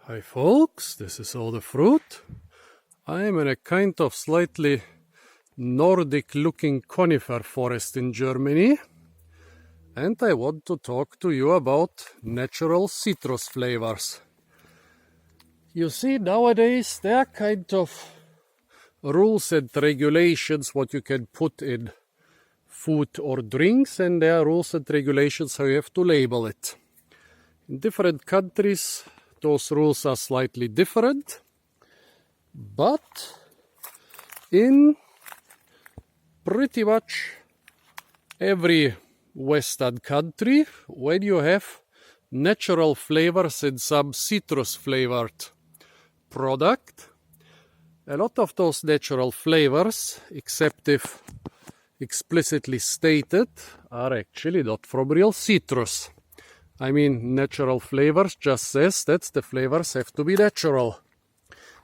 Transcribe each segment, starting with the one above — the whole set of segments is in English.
Hi folks, this is all the fruit. I am in a kind of slightly Nordic looking conifer forest in Germany, and I want to talk to you about natural citrus flavors. You see, nowadays there are kind of rules and regulations what you can put in food or drinks, and there are rules and regulations how you have to label it. In different countries those rules are slightly different, but in pretty much every Western country, when you have natural flavors in some citrus flavored product, a lot of those natural flavors, except if explicitly stated, are actually not from real citrus. I mean, natural flavors just says that the flavors have to be natural.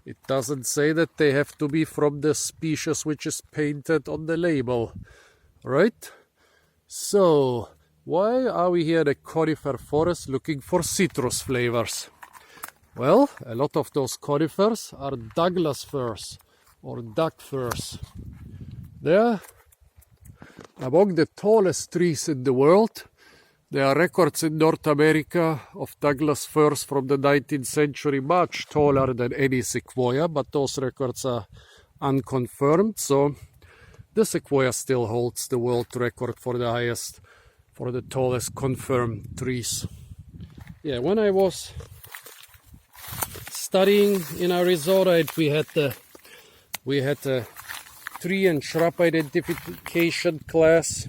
It doesn't say that they have to be from the species which is painted on the label, right? So, why are we here in the conifer forest looking for citrus flavors? Well, a lot of those conifers are Douglas firs or duck firs. They're among the tallest trees in the world. There are records in North America of Douglas firs from the 19th century much taller than any sequoia, but those records are unconfirmed, so the sequoia still holds the world record for the tallest confirmed trees. Yeah, when I was studying in Arizona, and we had a tree and shrub identification class.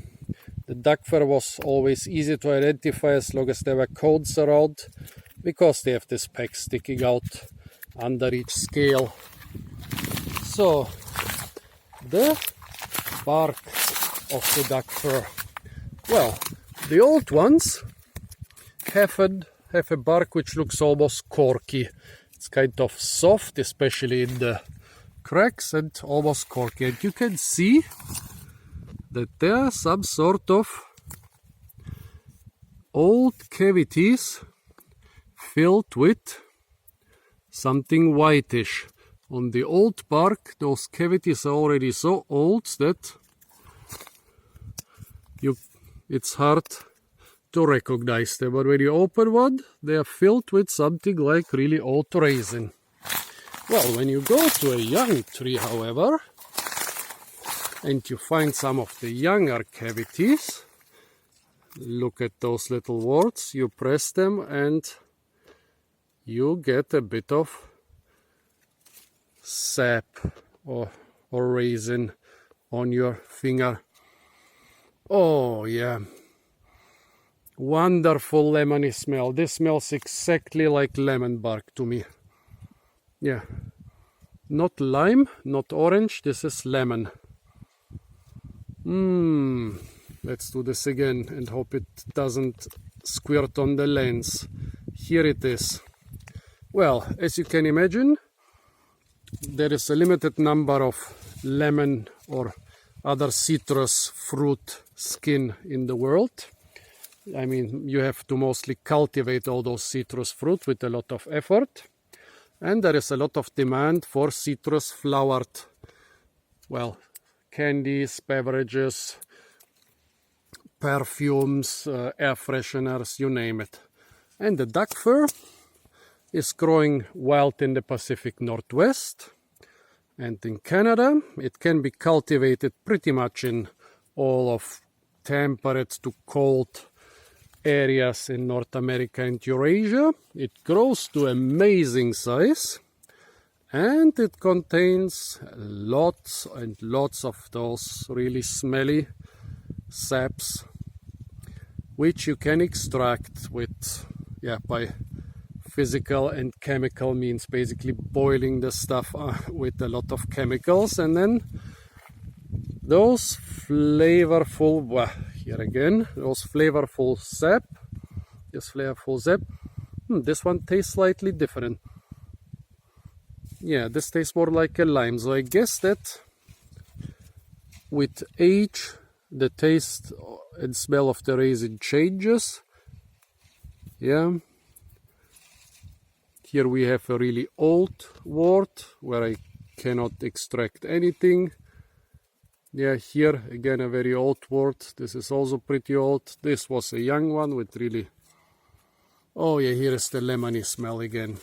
The duck fir was always easy to identify as long as there were cones around, because they have this peck sticking out under each scale. So, the bark of the duck fir. Well, the old ones have a bark which looks almost corky. It's kind of soft, especially in the cracks, and almost corky. And you can see that there are some sort of old cavities filled with something whitish. On the old bark, those cavities are already so old that it's hard to recognize them. But when you open one, they are filled with something like really old resin. Well, when you go to a young tree, however, and you find some of the younger cavities, look at those little warts, you press them and you get a bit of sap or resin on your finger. Oh yeah, wonderful lemony smell. This smells exactly like lemon bark to me. Yeah, not lime, not orange, this is lemon. Let's do this again and hope it doesn't squirt on the lens. Here it is. Well, as you can imagine, there is a limited number of lemon or other citrus fruit skin in the world. I mean, you have to mostly cultivate all those citrus fruit with a lot of effort. And there is a lot of demand for citrus flowered, well, candies, beverages, perfumes, air fresheners, you name it. And the duck fir is growing wild in the Pacific Northwest. And in Canada, it can be cultivated pretty much in all of temperate to cold areas in North America and Eurasia. It grows to amazing size. And it contains lots and lots of those really smelly saps, which you can extract with, by physical and chemical means, basically boiling the stuff with a lot of chemicals, and then those flavorful, those flavorful sap, this one tastes slightly different. Yeah, this tastes more like a lime, so I guess that with age the taste and smell of the resin changes. Yeah, Here we have a really old wort where I cannot extract anything. Yeah, here again a very old wort. This is also pretty old. This was a young one with really... Oh yeah, here is the lemony smell again.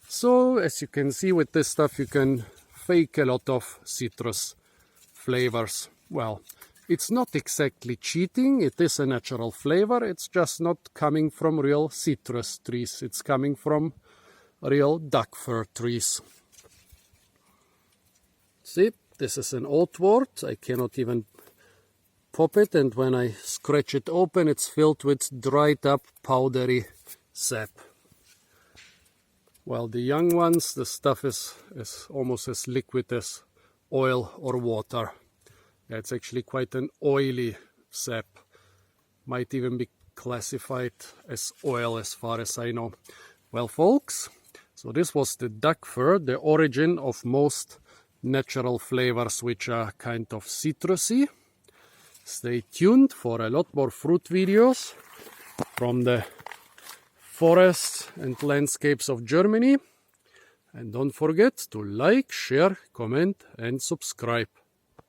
So as you can see with this stuff you can fake a lot of citrus flavors. Well, it's not exactly cheating, it is a natural flavor, it's just not coming from real citrus trees, it's coming from real duck fir trees. See, this is an old wort, I cannot even pop it, and when I scratch it open it's filled with dried up powdery sap. Well, the young ones, the stuff is almost as liquid as oil or water. Yeah, it's actually quite an oily sap. Might even be classified as oil as far as I know. Well, folks, so this was the duck fir, the origin of most natural flavors which are kind of citrusy. Stay tuned for a lot more fruit videos from the forests and landscapes of Germany. And don't forget to like, share, comment and subscribe.